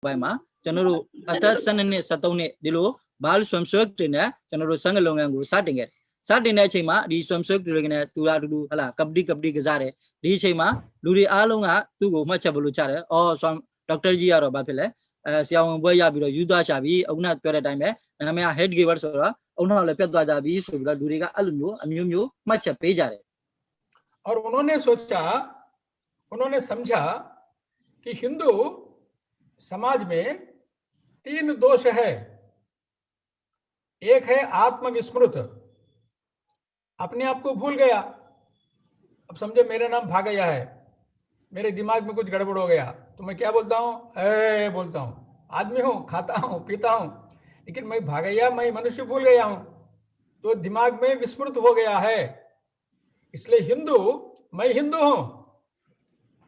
ပိုင်းမှာကျွန်တော်တို့အသက်12နှစ်13နှစ်ဒီလိုဘားဆွမ်ဆွဲတင်တဲ့ကျွန်တော်တို့စံငလုပ်ငန်းကိုစတင်ခဲ့စတင်တဲ့အချိန်မှာဒီဆွမ်ဆွဲတွေကနေသူကတူဟလာကပတိကစားတယ်ဒီအချိန်မှာလူတွေအားလုံးကသူ့ကိုမှတ်ချက်ဘလို့ချတယ်အော်ဆွမ်ဒေါက်တာကြီးကတော့ဘာဖြစ်လဲဆရာဝန်ပွဲရပြီးတော့ယူသွားချပြီးအခုနပြောတဲ့အတိုင်းပဲနာမည်က head giver ဆိုတော့အုံနောက်လည်းပြတ်သွားကြပြီဆိုပြီးတော့လူတွေကအဲ့လိုမျိုးအမျိုးမျိုးမှတ်ချက်ပေးကြတယ် और उन्होंने सोचा उन्होंने समझा कि हिंदू समाज में 3 दोष है। एक है आत्मविस्मृत, अपने आप को भूल गया। अब समझे मेरा नाम भागैया है, मेरे दिमाग में कुछ गड़बड़ हो गया तो मैं क्या बोलता हूँ, ए बोलता हूँ। आदमी हूँ, खाता हूँ, पीता हूँ, लेकिन मैं भागैया, मैं मनुष्य भूल गया हूँ, तो दिमाग में विस्मृत हो गया है। इसलिए हिंदू, मैं हिंदू हूं,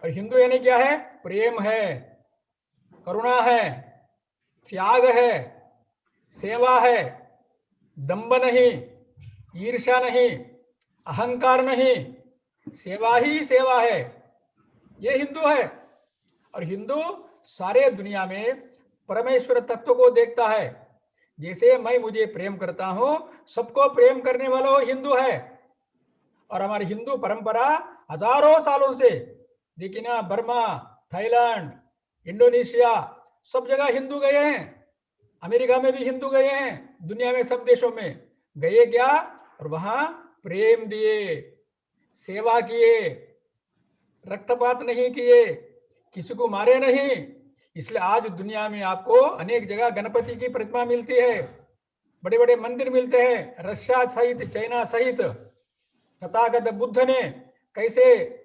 और हिंदू यानी क्या है? प्रेम है, करुणा है, त्याग है, सेवा है, दंभ नहीं, ईर्ष्या नहीं, अहंकार नहीं, सेवा ही सेवा है, ये हिंदू है। और हिंदू सारे दुनिया में परमेश्वर तत्व को देखता है। जैसे मैं मुझे प्रेम करता हूं, सबको प्रेम करने वाला हिंदू है। और हमारी हिंदू परंपरा हजारों सालों से देखिए ना, बर्मा, थाईलैंड, इंडोनेशिया, सब जगह हिंदू गए हैं, अमेरिका में भी हिंदू गए हैं, दुनिया में सब देशों में गए क्या, और वहां प्रेम दिए, सेवा किए, रक्तपात नहीं किए, किसी को मारे नहीं। इसलिए आज दुनिया में आपको अनेक जगह गणपति की प्रतिमा मिलती है, बड़े बड़े मंदिर मिलते हैं, रशिया सहित, चाइना सहित। तथागत बुद्ध ने कैसे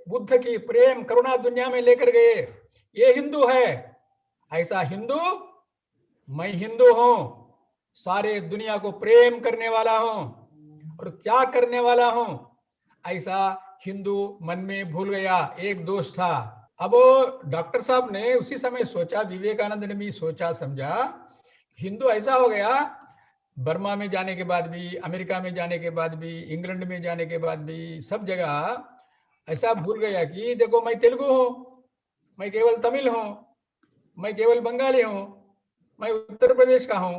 बुद्ध की प्रेम करुणा दुनिया में लेकर गए, ये हिंदू है। ऐसा हिंदू, मैं हिंदू हूं, सारे दुनिया को प्रेम करने वाला हूं और त्याग करने वाला हूं, ऐसा हिंदू मन में भूल गया। एक दोष था। अब डॉक्टर साहब ने उसी समय सोचा, विवेकानंद ने भी सोचा समझा, हिंदू ऐसा हो गया, बर्मा में जाने के बाद भी, अमेरिका में जाने के बाद भी, इंग्लैंड में जाने के बाद भी, सब जगह ऐसा भूल गया कि देखो मैं तेलुगु हूं, मैं केवल तमिल हूं, मैं केवल बंगाली हूं, मैं उत्तर प्रदेश का हूं,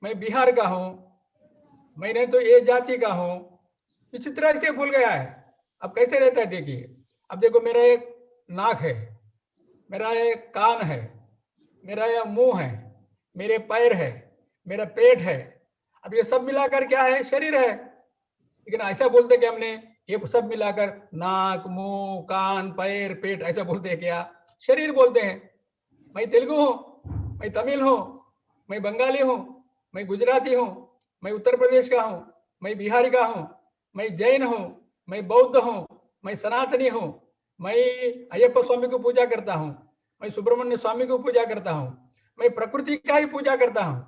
मैं बिहार का हूं, मैंने तो ये जाति का हूं, विचित्र ऐसे भूल गया है। अब कैसे रहता है देखिए, अब देखो मेरा एक नाक है, मेरा एक कान है, मेरा यह मुंह है, मेरे पैर है, मेरा पेट है, अब ये सब मिलाकर क्या है? शरीर है। लेकिन ऐसा बोलते कि हमने ये सब मिलाकर नाक, मुंह, कान, पैर, पेट ऐसा बोलते हैं क्या? शरीर बोलते हैं। मैं तेलुगु हूं, मैं तमिल हूं, मैं बंगाली हूं, मैं गुजराती हूं, मैं उत्तर प्रदेश का हूं, मैं बिहारी का हूं, मैं जैन हूं, मैं बौद्ध हूं, मैं सनातनी हूं, मैं अयप्पा स्वामी को पूजा करता हूं, मैं सुब्रमण्य स्वामी को पूजा करता हूं, मैं प्रकृति का ही पूजा करता हूं।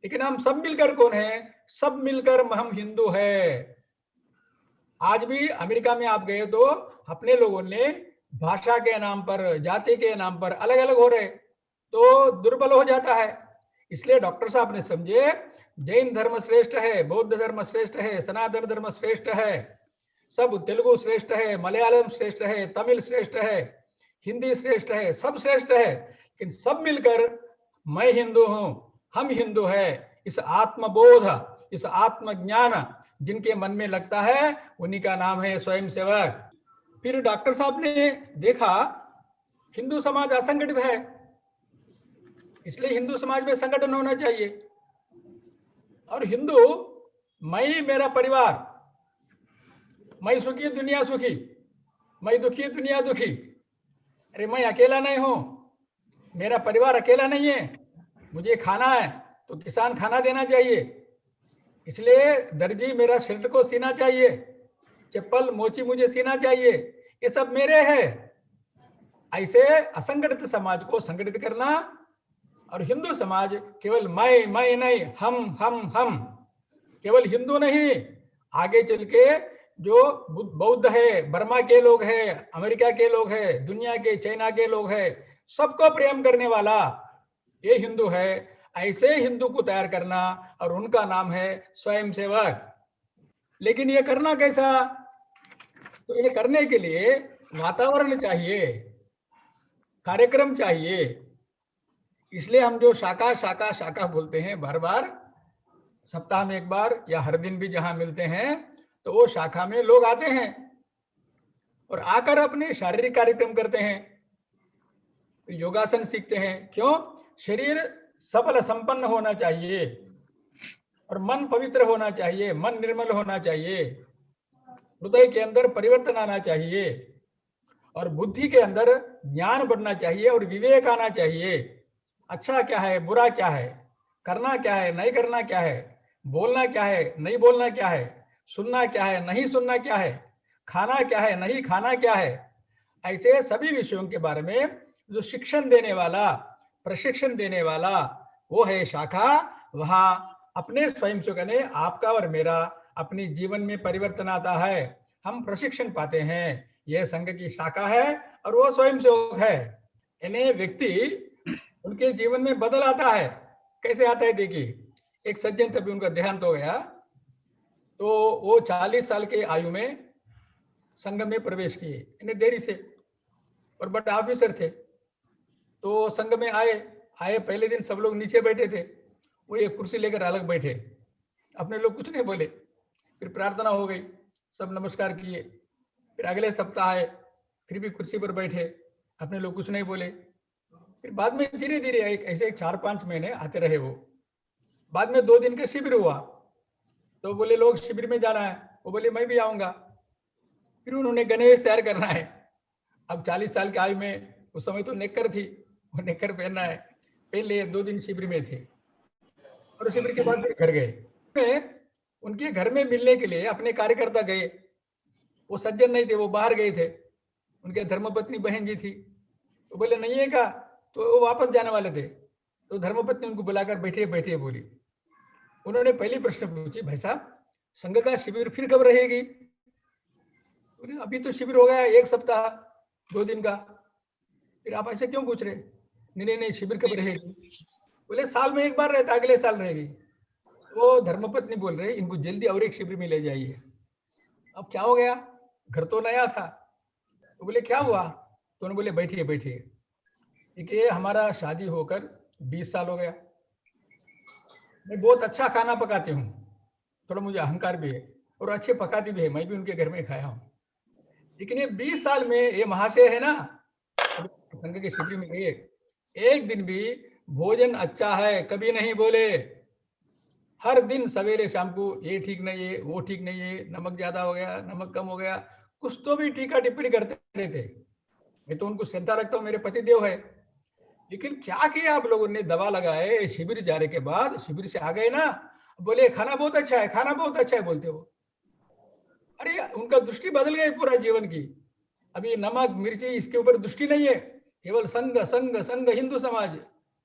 लेकिन हम सब मिलकर कौन है? सब मिलकर हम हिंदू है। आज भी अमेरिका में आप गए तो अपने लोगों ने भाषा के नाम पर, जाति के नाम पर अलग अलग हो रहे, तो दुर्बल हो जाता है। इसलिए डॉक्टर साहब ने समझे, जैन धर्म श्रेष्ठ है, बौद्ध धर्म श्रेष्ठ है, सनातन धर्म श्रेष्ठ है, सब तेलुगु श्रेष्ठ है, मलयालम श्रेष्ठ है, तमिल श्रेष्ठ है, हिंदी श्रेष्ठ है, सब श्रेष्ठ है। लेकिन सब मिलकर मैं हिंदू हूं, हम हिंदू है। इस आत्मबोध, इस आत्मज्ञान जिनके मन में लगता है, उन्हीं का नाम है स्वयं सेवक। फिर डॉक्टर साहब ने देखा हिंदू समाज असंगठित है, इसलिए हिंदू समाज में संगठन होना चाहिए। और हिंदू, मैं, मेरा परिवार, मैं सुखी दुनिया सुखी, मैं दुखी दुनिया दुखी। अरे मैं अकेला नहीं हूं, मेरा परिवार अकेला नहीं है, मुझे खाना है तो किसान खाना देना चाहिए, इसलिए दर्जी मेरा शर्ट को सीना चाहिए, चप्पल मोची मुझे सीना चाहिए, ये सब मेरे हैं। ऐसे असंगठित समाज को संगठित करना, और हिंदू समाज केवल मैं नहीं, हम केवल हिंदू नहीं, आगे चल के जो बौद्ध है, बर्मा के लोग हैं, अमेरिका के लोग हैं, दुनिया के चाइना के लोग हैं, सबको प्रेम करने वाला ये हिंदू है। ऐसे हिंदू को तैयार करना, और उनका नाम है स्वयं सेवक। लेकिन ये करना कैसा? तो ये करने के लिए वातावरण चाहिए, कार्यक्रम चाहिए। इसलिए हम जो शाखा शाखा शाखा बोलते हैं बार बार, सप्ताह में एक बार या हर दिन भी जहां मिलते हैं, तो वो शाखा में लोग आते हैं और आकर अपने शारीरिक कार्यक्रम करते हैं, योगासन सीखते हैं। क्यों? शरीर सबल संपन्न होना चाहिए और मन पवित्र होना चाहिए, मन निर्मल होना चाहिए, हृदय के अंदर परिवर्तन आना चाहिए और बुद्धि के अंदर ज्ञान बढ़ना चाहिए और विवेक आना चाहिए। अच्छा क्या है, बुरा क्या है, करना क्या है, नहीं करना क्या है, बोलना क्या है, नहीं बोलना क्या है, सुनना क्या है, नहीं सुनना क्या है, खाना क्या है, नहीं खाना क्या है, ऐसे सभी विषयों के बारे में जो शिक्षण देने वाला, प्रशिक्षण देने वाला, वो है शाखा। वहां अपने स्वयं से कहने आपका और मेरा अपनी जीवन में परिवर्तन आता है, हम प्रशिक्षण पाते हैं। यह संघ की शाखा है और वो स्वयं सेवक है। यानी व्यक्ति उनके जीवन में बदल आता है। कैसे आता है देखिए, एक सज्जन तभी उनका देहांत हो गया, तो वो 40 साल के आयु में संघ में प्रवेश किए, यानी देरी से, और बड़े ऑफिसर थे। तो संघ में आए पहले दिन सब लोग नीचे बैठे थे, वो एक कुर्सी लेकर अलग बैठे, अपने लोग कुछ नहीं बोले। फिर प्रार्थना हो गई, सब नमस्कार किए। फिर अगले सप्ताह आए, फिर भी कुर्सी पर बैठे, अपने लोग कुछ नहीं बोले। फिर बाद में धीरे धीरे ऐसे 4-5 महीने आते रहे वो। बाद में 2 दिन का शिविर हुआ, तो बोले लोग शिविर में जाना है, वो बोले मैं भी आऊंगा। फिर उन्होंने गणवेश तैयार करना है। अब 40 साल की आयु में, उस समय तो नेकर थी, वो नेकर पहनना है। पहले 2 दिन शिविर में थे और शिविर के बाद फिर घर गए। उनके घर में मिलने के लिए अपने कार्यकर्ता गए। वो सज्जन नहीं थे, वो बाहर गए थे, उनके धर्मपत्नी बहन जी थी। तो बोले नहीं है का, तो वो वापस जाने वाले थे। तो धर्मपत्नी उनको बुलाकर बैठिए बैठिए बोली। उन्होंने पहली प्रश्न पूछी, भाई साहब संघ का शिविर फिर कब रहेगी? बोले अभी तो शिविर हो गया 1 सप्ताह 2 दिन का, फिर आप ऐसे क्यों पूछ रहे? नहीं नहीं, शिविर कब रहेगी? बोले साल में 1 बार रहता, अगले साल रहेगी। तो धर्मपत्नी बोल रहे इनको जल्दी और एक शिविर में ले जाइए। अब क्या हो गया, घर तो नया था। तो बोले क्या हुआ? तो उन्होंने बोले बैठिए बैठिए, देखिए हमारा शादी होकर 20 साल हो गया, मैं बहुत अच्छा खाना पकाती हूँ, थोड़ा मुझे अहंकार भी है, और अच्छे पकाती भी है, मैं भी उनके घर में खाया हूँ। लेकिन ये 20 साल में ये महाशय है ना, संघ के शिविर में गए, एक दिन भी भोजन अच्छा है कभी नहीं बोले। हर दिन सवेरे शाम को ये ठीक नहीं है, वो ठीक नहीं है, नमक ज्यादा हो गया, नमक कम हो गया, कुछ तो भी टीका टिप्पणी करते रहते। मैं तो उनको श्रद्धा रखता हूँ, मेरे पतिदेव है। लेकिन क्या किया आप लोगों ने, दवा लगाए, शिविर जाने के बाद शिविर से आ गए ना, बोले खाना बहुत अच्छा है, खाना बहुत अच्छा है बोलते हो। अरे उनका दृष्टि बदल गई पूरा जीवन की। अभी नमक मिर्ची इसके ऊपर दृष्टि नहीं है, केवल संघ संघ संघ हिंदू समाज।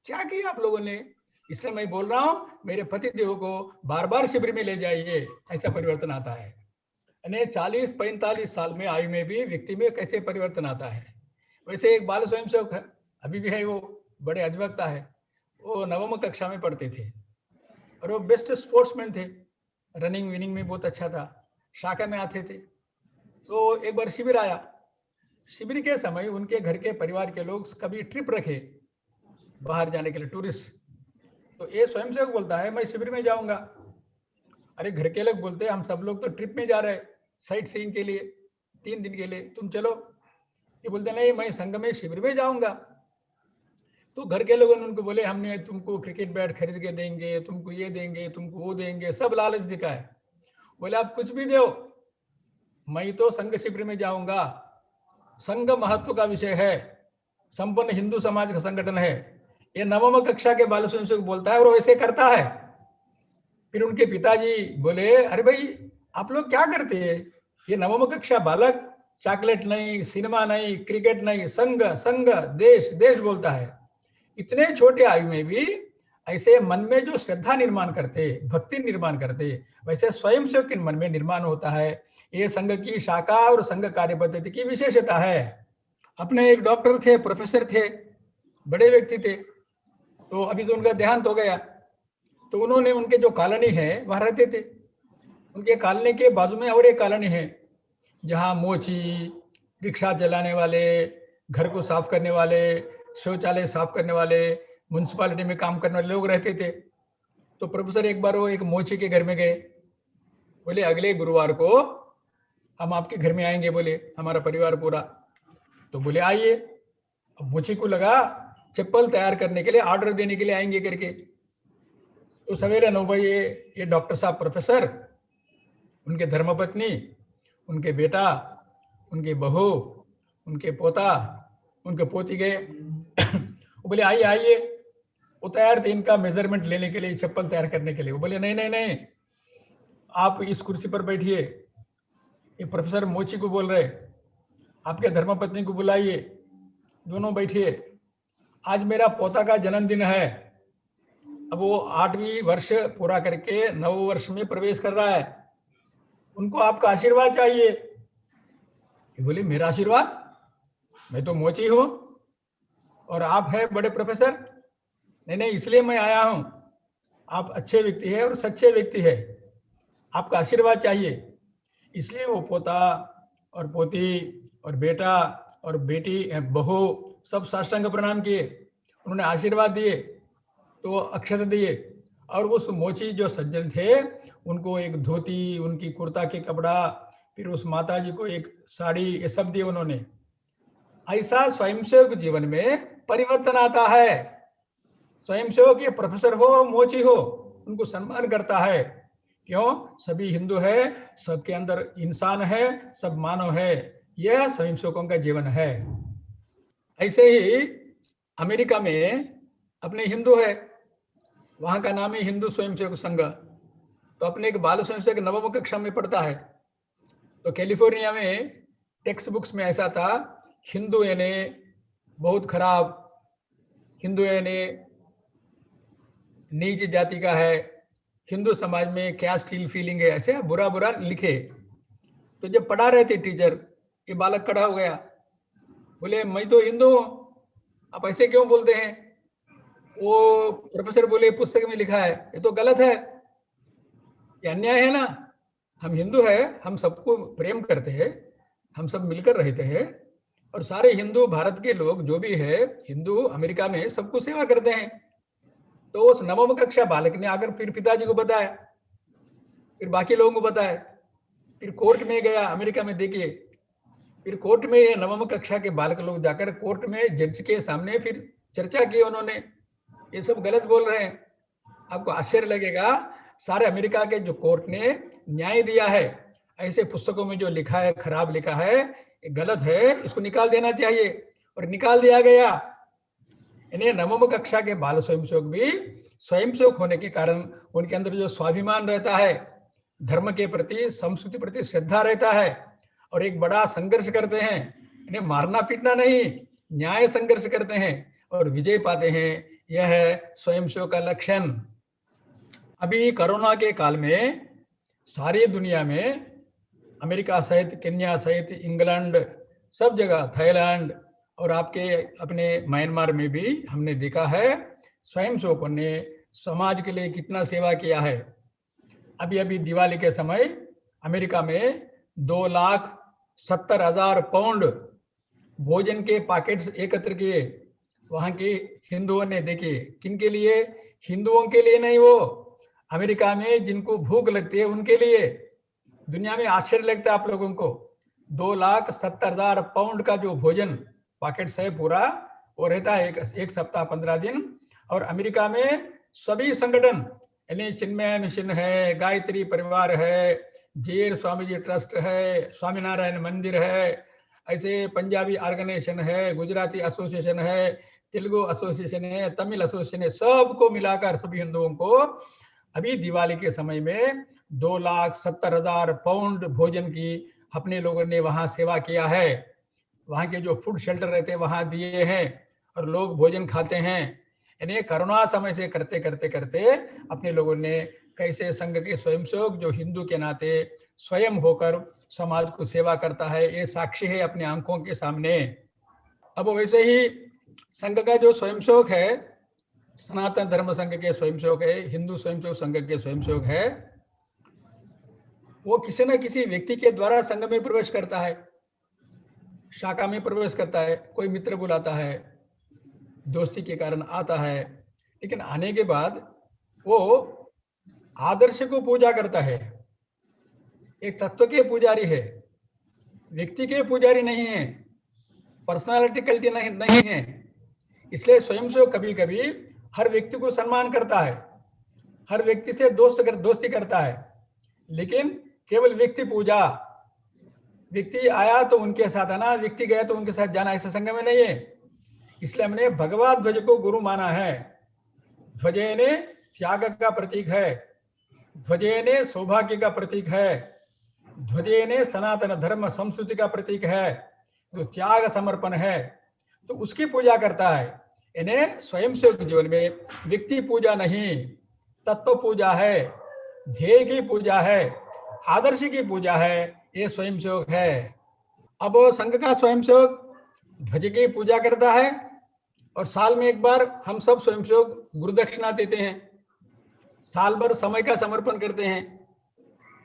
क्या किया आप लोगों ने? इसलिए मैं बोल रहा हूं, मेरे पति देव को बार बार शिविर में ले जाइए, ऐसा परिवर्तन आता है। यानी 40-45 साल में आयु में भी व्यक्ति में कैसे परिवर्तन आता है। वैसे एक बाल स्वयंसेवक है, अभी भी है, वो बड़े अधिवक्ता है, वो 9वीं कक्षा में पढ़ते थे और वो बेस्ट स्पोर्ट्समैन थे, रनिंग विनिंग में बहुत अच्छा था, शाखा में आते थे। तो एक बार शिविर आया, शिविर के समय उनके घर के परिवार के लोग कभी ट्रिप रखे बाहर जाने के लिए, टूरिस्ट। तो ये स्वयंसेवक बोलता है मैं शिविर में जाऊंगा। अरे घर के लोग बोलते हैं हम सब लोग तो ट्रिप में जा रहे हैं साइट सीइंग के लिए 3 दिन के लिए, तुम चलो। ये बोलते नहीं मैं संघ में शिविर में जाऊंगा। तो घर के लोगों ने उनको बोले हमने तुमको क्रिकेट बैट खरीद के देंगे, तुमको ये देंगे, तुमको वो देंगे, सब लालच दिखाए। बोले आप कुछ भी दो, मैं तो संघ शिविर में जाऊंगा। संघ महत्व का विषय है, संपन्न हिंदू समाज का संगठन है। ये 9वीं कक्षा के बाल स्वयंसेवक बोलता है और वैसे करता है। फिर उनके पिताजी बोले अरे भाई आप लोग क्या करते हैं? ये 9वीं कक्षा बालक चॉकलेट नहीं, सिनेमा नहीं, क्रिकेट नहीं, संघ संघ देश देश बोलता है। इतने छोटे आयु में भी ऐसे मन में जो श्रद्धा निर्माण करते, भक्ति निर्माण करते, वैसे स्वयं सेवक के मन में निर्माण होता है। ये संघ की शाखा और संघ कार्य पद्धति की विशेषता है। अपने एक डॉक्टर थे, प्रोफेसर थे, बड़े व्यक्ति थे, तो अभी तो उनका देहांत हो गया। तो उन्होंने उनके जो कॉलोनी है वहां रहते थे, उनके कॉलोनी के बाजू में और एक कॉलोनी है जहां मोची, रिक्शा चलाने वाले, घर को साफ करने वाले, शौचालय साफ करने वाले, म्यूनसिपालिटी में काम करने वाले लोग रहते थे। तो प्रोफेसर एक बार वो एक मोची के घर में गए, बोले अगले गुरुवार को हम आपके घर में आएंगे, बोले हमारा परिवार पूरा। तो बोले आइए। अब मोची को लगा चप्पल तैयार करने के लिए ऑर्डर देने के लिए आएंगे करके। तो सवेरे 9 बजे ये डॉक्टर साहब प्रोफेसर, उनके धर्मपत्नी, उनके बेटा, उनकी बहू, उनके पोता, उनके पोती गए। वो बोले आइए आइए। वो तैयार थे इनका मेजरमेंट लेने के लिए, चप्पल तैयार करने के लिए। वो बोले नहीं नहीं नहीं, आप इस कुर्सी पर बैठिए। ये प्रोफेसर मोची को बोल रहे, आपके धर्मपत्नी को बुलाइए, दोनों बैठिए। आज मेरा पोता का जन्मदिन है। अब वो 8वीं वर्ष पूरा करके 9वें वर्ष में प्रवेश कर रहा है, उनको आपका आशीर्वाद चाहिए। ये बोले मेरा आशीर्वाद? मैं तो मोची हूं और आप है बड़े प्रोफेसर। नहीं नहीं, इसलिए मैं आया हूं, आप अच्छे व्यक्ति है और सच्चे व्यक्ति है, आपका आशीर्वाद चाहिए। इसलिए वो पोता और पोती और बेटा और बेटी बहू सब साष्टांग प्रणाम किए, उन्होंने आशीर्वाद दिए, तो अक्षत दिए। और उस मोची जो सज्जन थे उनको एक धोती, उनकी कुर्ता के कपड़ा, फिर उस माता जी को एक साड़ी, ये सब दिए उन्होंने। ऐसा स्वयंसेवक जीवन में परिवर्तन आता है। स्वयंसेवक ये प्रोफेसर हो मोची हो, उनको सम्मान करता है। क्यों? सभी हिंदू है, सबके अंदर इंसान है, सब मानव है। यह स्वयंसेवकों का जीवन है। ऐसे ही अमेरिका में अपने हिंदू है, वहां का नाम है हिंदू स्वयंसेवक संघ। तो अपने एक बाल स्वयंसेवक 9वीं कक्षा में पढ़ता है। तो कैलिफोर्निया में टेक्स्ट बुक्स में ऐसा था, हिंदू यानी बहुत खराब, हिंदू यानी नीच जाति का है, हिंदू समाज में कैस्ट फीलिंग है, ऐसे बुरा बुरा लिखे। तो जब पढ़ा रहे थे टीचर, ये बालक खड़ा हो गया, बोले मैं तो हिंदू हूं, आप ऐसे क्यों बोलते हैं? वो प्रोफेसर बोले पुस्तक में लिखा है, ये तो गलत है, ये अन्याय है ना। हम हिंदू है, हम सबको प्रेम करते हैं, हम सब मिलकर रहते हैं, और सारे हिंदू भारत के लोग जो भी है हिंदू अमेरिका में सबको सेवा करते हैं। तो उस 9वीं कक्षा बालक ने आकर फिर पिताजी को बताया, फिर बाकी लोगों को बताया, फिर कोर्ट में गया अमेरिका में। देखिए, फिर कोर्ट में ये 9वीं कक्षा के बालक लोग जाकर कोर्ट में जज के सामने फिर चर्चा की उन्होंने, ये सब गलत बोल रहे हैं। आपको आश्चर्य लगेगा, सारे अमेरिका के जो कोर्ट ने न्याय दिया है, ऐसे पुस्तकों में जो लिखा है खराब लिखा है, ये गलत है, इसको निकाल देना चाहिए, और निकाल दिया गया। यानी 9वीं कक्षा के बाल स्वयंसेवक भी स्वयंसेवक होने के कारण उनके अंदर जो स्वाभिमान रहता है, धर्म के प्रति, संस्कृति प्रति श्रद्धा रहता है, और एक बड़ा संघर्ष करते हैं। इन्हें मारना पीटना नहीं, न्याय संघर्ष करते हैं और विजय पाते हैं। यह है स्वयंसेवक का लक्षण। अभी कोरोना के काल में सारी दुनिया में, अमेरिका सहित, केन्या सहित, इंग्लैंड, सब जगह, थाईलैंड और आपके अपने म्यांमार में भी हमने देखा है स्वयंसेवकों ने समाज के लिए कितना सेवा किया है। अभी अभी दिवाली के समय अमेरिका में 2,70,000 पाउंड भोजन के पैकेट्स एकत्र किए वहां के हिंदुओं ने। देखिए, किन के लिए? हिंदुओं के लिए नहीं, वो अमेरिका में जिनको भूख लगती है उनके लिए। दुनिया में आश्चर्य लगता है आप लोगों को, 2,70,000 पाउंड का जो भोजन पैकेट्स है पूरा, वो रहता है एक सप्ताह 15 दिन। और अमेरिका में सभी संगठन, यानी चिन्मय मिशन है, गायत्री परिवार है, जेर स्वामी जी ट्रस्ट है, स्वामीनारायण मंदिर है, ऐसे पंजाबी ऑर्गेनाइजेशन है, गुजराती एसोसिएशन है, तेलुगु एसोसिएशन है, तमिल एसोसिएशन है, सबको मिलाकर सभी हिंदुओं को अभी दिवाली के समय में 2,70,000 पाउंड भोजन की अपने लोगों ने वहां सेवा किया है। वहां के जो फूड शेल्टर रहते हैं वहां दिए हैं और लोग भोजन खाते हैं। यानी कोरोना समय से करते करते करते अपने लोगों ने कैसे संघ के स्वयंसेवक जो हिंदू के नाते स्वयं होकर समाज को सेवा करता है, ये साक्षी है अपने आंखों के सामने। अब वैसे ही संघ का जो स्वयंसेवक है, सनातन धर्म संघ के स्वयंसेवक है, हिंदू स्वयंसेवक संघ के स्वयंसेवक है, वो किसी न किसी व्यक्ति के द्वारा संघ में प्रवेश करता है, शाखा में प्रवेश करता है। कोई मित्र बुलाता है, दोस्ती के कारण आता है, लेकिन आने के बाद वो आदर्श को पूजा करता है, एक तत्व के पुजारी है, व्यक्ति के पुजारी नहीं है, पर्सनालिटी क्वालिटी नहीं नहीं है। इसलिए स्वयं से कभी कभी हर व्यक्ति को सम्मान करता है, हर व्यक्ति से दोस्ती करता है, लेकिन केवल व्यक्ति पूजा, व्यक्ति आया तो उनके साथ आना, व्यक्ति गया तो उनके साथ जाना, ऐसा संग में नहीं है। इसलिए हमने भगवत ध्वज को गुरु माना है। ध्वजेने त्याग का प्रतीक है, ध्वजेने सौभाग्य का प्रतीक है, ध्वजेने सनातन धर्म संस्कृति का प्रतीक है, जो त्याग समर्पण है, तो उसकी पूजा करता है। इन्हें स्वयं सेवक जीवन में व्यक्ति पूजा नहीं, तत्व पूजा है, ध्येय की पूजा है, आदर्श की पूजा है, ये स्वयं सेवक है। अब संघ का स्वयं सेवक ध्वज की पूजा करता है, और साल में एक बार हम सब स्वयं सेवक गुरुदक्षिणा देते हैं, साल भर समय का समर्पण करते हैं,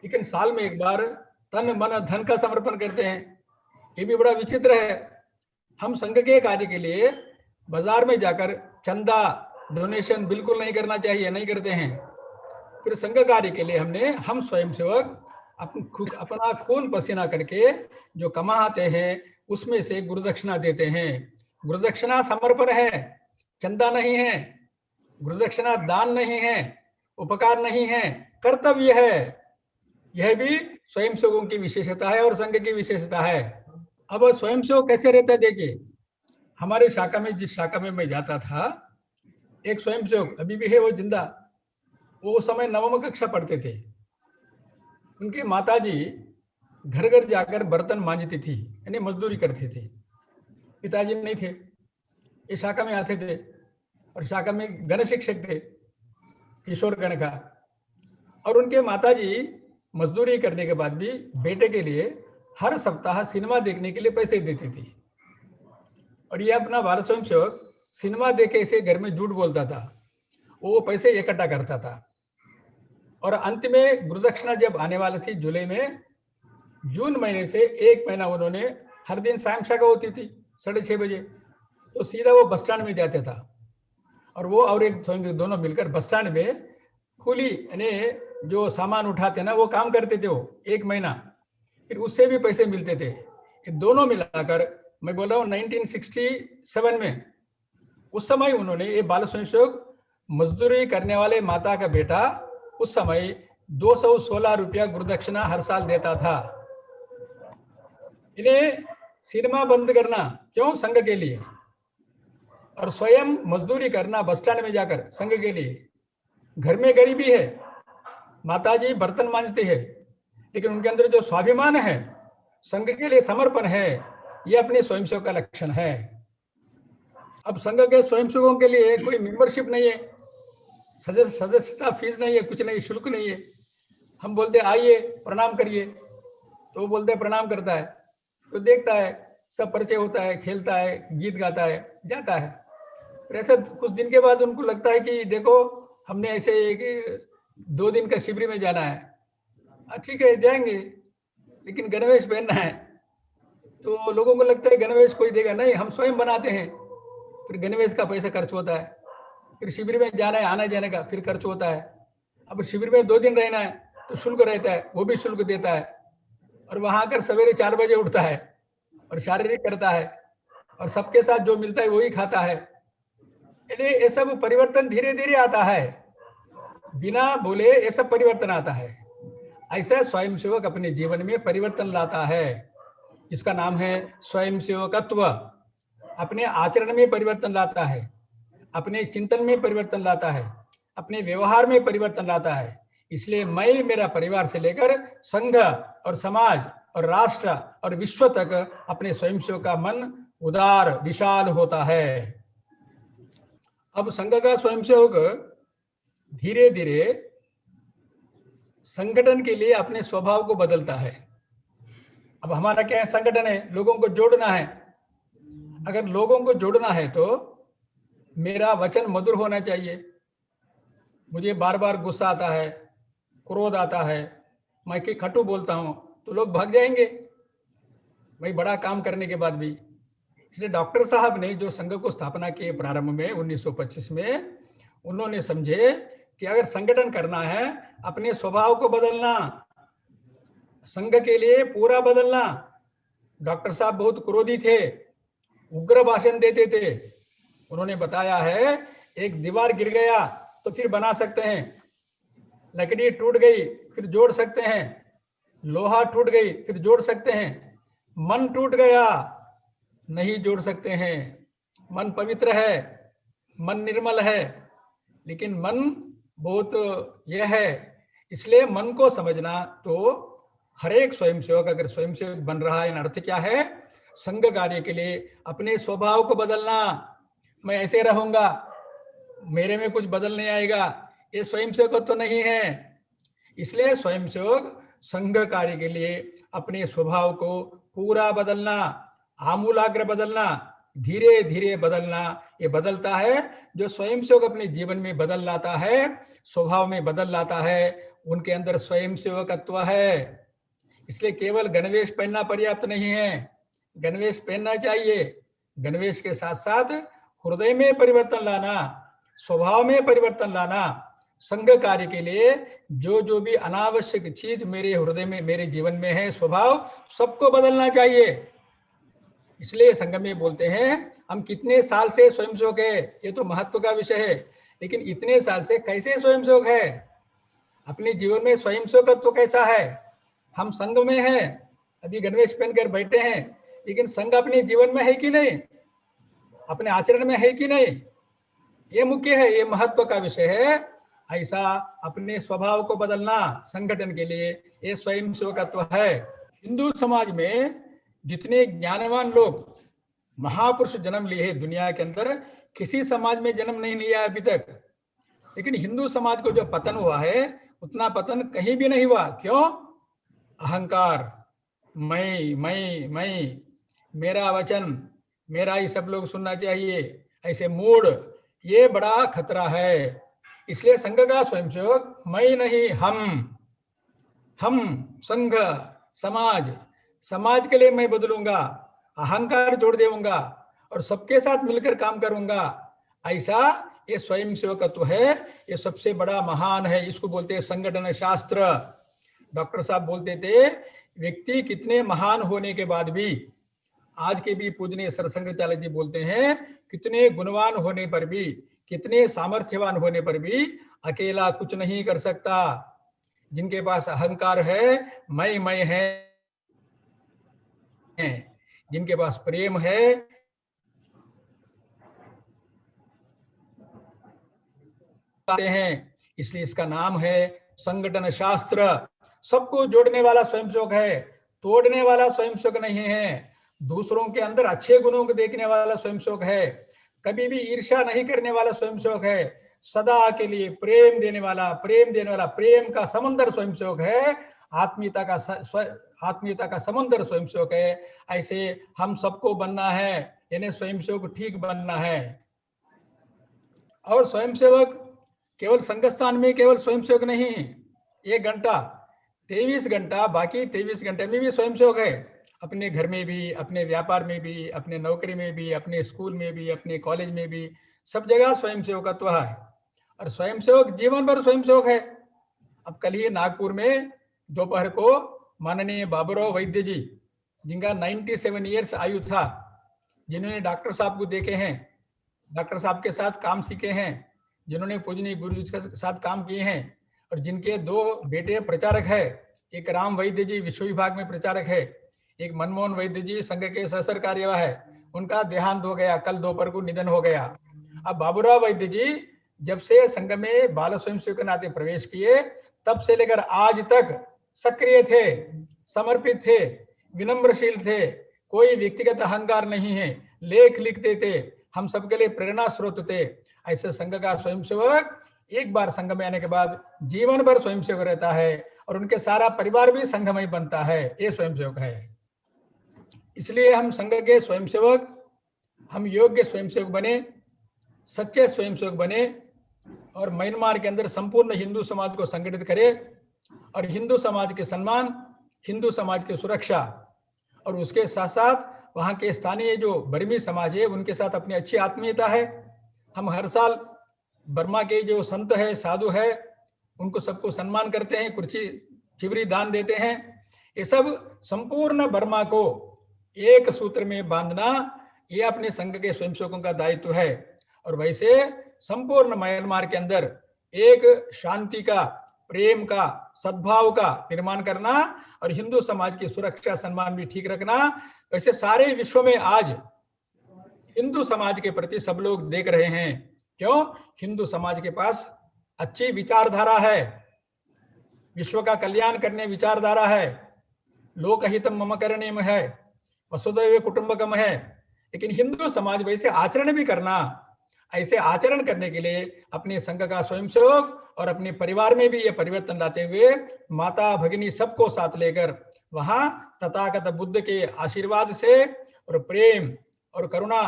लेकिन साल में एक बार तन मन धन का समर्पण करते हैं। ये भी बड़ा विचित्र है। हम संघ के कार्य के लिए बाजार में जाकर चंदा डोनेशन बिल्कुल नहीं करना चाहिए, नहीं करते हैं। फिर संघ कार्य के लिए हम स्वयं सेवक अपना खून पसीना करके जो कमाते हैं उसमें से गुरुदक्षिणा देते हैं। गुरुदक्षिणा समर्पण है, चंदा नहीं है। गुरुदक्षिणा दान नहीं है, उपकार नहीं है, कर्तव्य है। यह भी स्वयं सेवकों की विशेषता है और संघ की विशेषता है। अब स्वयं सेवक कैसे रहता है, देखिए हमारे शाखा में, जिस शाखा में मैं जाता था, एक स्वयं सेवक अभी भी है, वो जिंदा, वो उस समय 9वीं कक्षा पढ़ते थे। उनके माताजी घर घर जाकर बर्तन मांजती थी, यानी मजदूरी करते थे। पिताजी नहीं थे, इस शाखा में आते थे, और शाखा में गण शिक्षक थे, किशोर गण का। और उनके माताजी मजदूरी करने के बाद भी बेटे के लिए हर सप्ताह सिनेमा देखने के लिए पैसे देती थी। और ये अपना भारत स्वयं सेवक सिनेमा देखे इसे घर में झूठ बोलता था, वो पैसे इकट्ठा करता था। और अंत में गुरुदक्षिणा जब आने वाली थी जुलाई में, जून महीने से 1 महीना उन्होंने हर दिन शाम शाखा होती थी 6:30 बजे, तो सीधा वो बस स्टैंड में जाता था, और वो और एक स्वयं दोनों मिलकर बस स्टैंड में खुली यानी जो सामान उठाते ना वो काम करते थे, वो 1 महीना, फिर उससे भी पैसे मिलते थे। ये दोनों मिलाकर मैं बोल रहा हूँ 1967 में, उस समय उन्होंने ये बाल स्वयं सेवक मजदूरी करने वाले माता का बेटा उस समय 216 रुपया गुरुदक्षिणा हर साल देता था। इन्हें सिनेमा बंद करना क्यों? संघ के लिए, और स्वयं मजदूरी करना बस स्टैंड में जाकर संघ के लिए। घर में गरीबी है, माताजी बर्तन मांजते हैं, लेकिन उनके अंदर जो स्वाभिमान है, संघ के लिए समर्पण है, यह अपने स्वयंसेवक का लक्षण है। अब संघ के स्वयंसेवकों के लिए कोई मेंबरशिप नहीं है, सदस्यता फीस नहीं है, कुछ नहीं, शुल्क नहीं है। हम बोलते आइए प्रणाम करिए, तो वो बोलते प्रणाम करता है, तो देखता है, सब परिचय होता है, खेलता है, गीत गाता है, जाता है। फिर ऐसा कुछ दिन के बाद उनको लगता है कि देखो हमने ऐसे 2 दिन का शिविर में जाना है, ठीक है जाएंगे, लेकिन गणवेश पहनना है। तो लोगों को लगता है गणवेश कोई देगा नहीं, हम स्वयं बनाते हैं। फिर गणवेश का पैसा खर्च होता है, फिर शिविर में जाना है, आना जाने का फिर खर्च होता है। अब शिविर में 2 दिन रहना है तो शुल्क रहता है, वो भी शुल्क देता है। और वहां आकर सवेरे 4 बजे उठता है और शारीरिक करता है, और सबके साथ जो मिलता है वही खाता है। ये सब परिवर्तन धीरे धीरे आता है, बिना बोले ये सब परिवर्तन आता है। ऐसा स्वयंसेवक अपने जीवन में परिवर्तन लाता है, इसका नाम है स्वयंसेवकत्व। अपने आचरण में परिवर्तन लाता है, अपने चिंतन में परिवर्तन लाता है, अपने व्यवहार में परिवर्तन लाता है। इसलिए मैं, मेरा परिवार से लेकर संघ और समाज और राष्ट्र और विश्व तक अपने स्वयंसेवक का मन उदार विशाल होता है। अब संघ का स्वयंसेवक धीरे धीरे संगठन के लिए अपने स्वभाव को बदलता है। अब हमारा क्या है, संगठन है, लोगों को जोड़ना है। अगर लोगों को जोड़ना है तो मेरा वचन मधुर होना चाहिए। मुझे बार बार गुस्सा आता है, क्रोध आता है, मैं कि खटू बोलता हूं तो लोग भाग जाएंगे, भाई बड़ा काम करने के बाद भी। इसलिए डॉक्टर साहब ने जो संघ को स्थापना की प्रारंभ में 1925 में, उन्होंने समझे कि अगर संगठन करना है, अपने स्वभाव को बदलना, संघ के लिए पूरा बदलना। डॉक्टर साहब बहुत क्रोधी थे, उग्र भाषण देते थे। उन्होंने बताया है, एक दीवार गिर गया तो फिर बना सकते हैं, लकड़ी टूट गई फिर जोड़ सकते हैं, लोहा टूट गई फिर जोड़ सकते हैं, मन टूट गया नहीं जोड़ सकते हैं। मन पवित्र है, मन निर्मल है, लेकिन मन बहुत यह है। इसलिए मन को समझना, तो हर एक स्वयंसेवक अगर स्वयंसेवक बन रहा है, इन अर्थ क्या है, संघ कार्य के लिए अपने स्वभाव को बदलना। मैं ऐसे रहूंगा, मेरे में कुछ बदल नहीं आएगा, ये स्वयंसेवक तो नहीं है। इसलिए स्वयंसेवक संघ कार्य के लिए अपने स्वभाव को पूरा बदलना, आमूलाग्र बदलना, धीरे धीरे बदलना। ये बदलता है जो स्वयंसेवक अपने जीवन में बदल लाता है, स्वभाव में बदल लाता है, उनके अंदर स्वयंसेवकत्व है। इसलिए केवल गणवेश पहनना पर्याप्त नहीं है, गणवेश पहनना चाहिए, गणवेश के साथ साथ हृदय में परिवर्तन लाना, स्वभाव में परिवर्तन लाना। संघ कार्य के लिए जो जो भी अनावश्यक चीज मेरे हृदय में, मेरे जीवन में है, स्वभाव सबको बदलना चाहिए। इसलिए संघ में बोलते हैं, हम कितने साल से स्वयंसेवक है, ये तो महत्व का विषय है, लेकिन इतने साल से कैसे स्वयंसेवक है, अपने जीवन में स्वयंसेवकत्व कैसा है। हम संघ में हैं, अभी गणवेश पहनकर बैठे हैं, लेकिन संघ अपने जीवन में है कि नहीं, अपने आचरण में है कि नहीं, ये मुख्य है, ये महत्व का विषय है। ऐसा अपने स्वभाव को बदलना संगठन के लिए, ये स्वयंसेवकत्व है। हिंदू समाज में जितने ज्ञानवान लोग, महापुरुष जन्म लिए हैं दुनिया के अंदर, किसी समाज में जन्म नहीं लिया अभी तक। लेकिन हिंदू समाज को जो पतन हुआ है, उतना पतन कहीं भी नहीं हुआ। क्यों? अहंकार, मैं, मेरा वचन, मेरा ही सब लोग सुनना चाहिए, ऐसे मूड, ये बड़ा खतरा है। इसलिए संघ का स्वयंसेवक मैं नहीं, हम संघ, समाज के लिए मैं बदलूंगा, अहंकार जोड़ देऊंगा और सबके साथ मिलकर काम करूंगा। ऐसा ये स्वयंसेवकत्व है, ये सबसे बड़ा महान है। इसको बोलते हैं संगठन शास्त्र। डॉक्टर साहब बोलते थे, व्यक्ति कितने महान होने के बाद भी, आज के भी पूजनीय सरसंघचालय जी बोलते हैं, कितने गुणवान होने पर भी, कितने सामर्थ्यवान होने पर भी अकेला कुछ नहीं कर सकता। जिनके पास अहंकार है, मैं है, जिनके पास प्रेम है, हैं, इसलिए इसका नाम है संगठन शास्त्र। सबको जोड़ने वाला स्वयंसेवक है, तोड़ने वाला स्वयंसेवक नहीं है। दूसरों के अंदर अच्छे गुणों को देखने वाला स्वयंसेवक है, कभी भी ईर्ष्या नहीं करने वाला स्वयंसेवक है, सदा के लिए प्रेम देने वाला, प्रेम का समंदर स्वयंसेवक है, आत्मीयता का समंदर स्वयंसेवक है। ऐसे हम सबको बनना है, यानी स्वयंसेवक ठीक बनना है। और स्वयंसेवक केवल संघस्थान में केवल स्वयंसेवक नहीं, 1 घंटा 23 घंटा, बाकी 23 घंटे में भी स्वयंसेवक है। अपने घर में भी, अपने व्यापार में भी, अपने नौकरी में भी, अपने स्कूल में भी, अपने कॉलेज में भी, सब जगह स्वयंसेवकत्व है। और स्वयंसेवक जीवन भर स्वयंसेवक है। अब कल ही नागपुर में दोपहर को माननीय बाबूराव वैद्य जी, जिनका 97 ईयर्स आयु था, जिन्होंने डॉक्टर साहब को देखे हैं, डॉक्टर साहब के साथ काम सीखे हैं, जिन्होंने पूजनीय गुरु जी के साथ काम किए हैं, और जिनके 2 बेटे प्रचारक है, एक राम वैद्य जी विश्व विभाग में प्रचारक है, एक मनमोहन वैद्य जी संघ के सहसर कार्यवाह है। उनका देहांत हो गया, कल दोपहर को निधन हो गया। अब बाबूराव वैद्य जी जब से संघ में बाल स्वयंसेवक के नाते प्रवेश किए, तब से लेकर आज तक सक्रिय थे, समर्पित थे, विनम्रशील थे, कोई व्यक्तिगत अहंकार नहीं है, लेख लिखते थे, हम सबके लिए प्रेरणा स्रोत थे। ऐसे संघ का स्वयंसेवक एक बार संघ में आने के बाद जीवन भर स्वयंसेवक रहता है, और उनके सारा परिवार भी संघ में बनता है, ये स्वयंसेवक है। इसलिए हम संघ के स्वयंसेवक, हम योग्य स्वयंसेवक बने, सच्चे स्वयंसेवक बने, और म्यांमार के अंदर संपूर्ण हिंदू समाज को संगठित करें, और हिंदू समाज के सम्मान, हिंदू समाज की सुरक्षा, और उसके साथ साथ वहाँ के स्थानीय जो बर्मी समाज है उनके साथ अपनी अच्छी आत्मीयता है। हम हर साल बर्मा के जो संत है, साधु है, उनको सबको सम्मान करते हैं, कुर्सी चिवरी दान देते हैं। ये सब संपूर्ण बर्मा को एक सूत्र में बांधना, ये अपने संघ के स्वयंसेवकों का दायित्व है। और वैसे संपूर्ण म्यांमार के अंदर एक शांति का, प्रेम का, सद्भाव का निर्माण करना और हिंदू समाज की सुरक्षा सम्मान भी ठीक रखना। वैसे सारे विश्व में आज हिंदू समाज के प्रति सब लोग देख रहे हैं। क्यों? हिंदू समाज के पास अच्छी विचारधारा है, विश्व का कल्याण करने विचारधारा है, लोकहितम मम करणीयम है, वसुधैव कुटुंबकम है। लेकिन हिंदू समाज वैसे आचरण भी करना, ऐसे आचरण करने के लिए अपने संघ का स्वयंसेवक और अपने परिवार में भी ये परिवर्तन लाते हुए माता भगिनी सबको साथ लेकर वहां तथागत बुद्ध के आशीर्वाद से और प्रेम और करुणा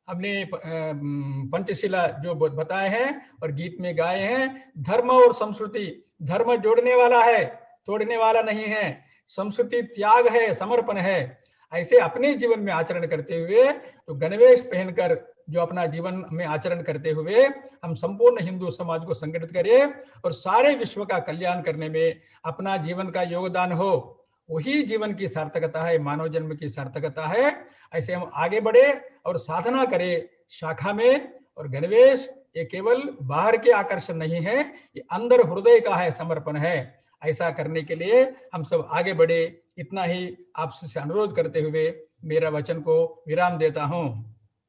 हमने पंचशिला जो बताए हैं और गीत में गाए हैं, धर्म और संस्कृति, धर्म जोड़ने वाला है, तोड़ने वाला नहीं है। संस्कृति त्याग है, समर्पण है। ऐसे अपने जीवन में आचरण करते हुए, तो गणवेश पहनकर जो अपना जीवन में आचरण करते हुए हम संपूर्ण हिंदू समाज को संगठित करें और सारे विश्व का कल्याण करने में अपना जीवन का योगदान हो, वही जीवन की सार्थकता है, मानव जन्म की सार्थकता है। ऐसे हम आगे बढ़े और साधना करें शाखा में। और गणवेश ये केवल बाहर के आकर्षण नहीं है, ये अंदर हृदय का है, समर्पण है। ऐसा करने के लिए हम सब आगे बढ़े, इतना ही आपसे अनुरोध करते हुए मेरा वचन को विराम देता हूं।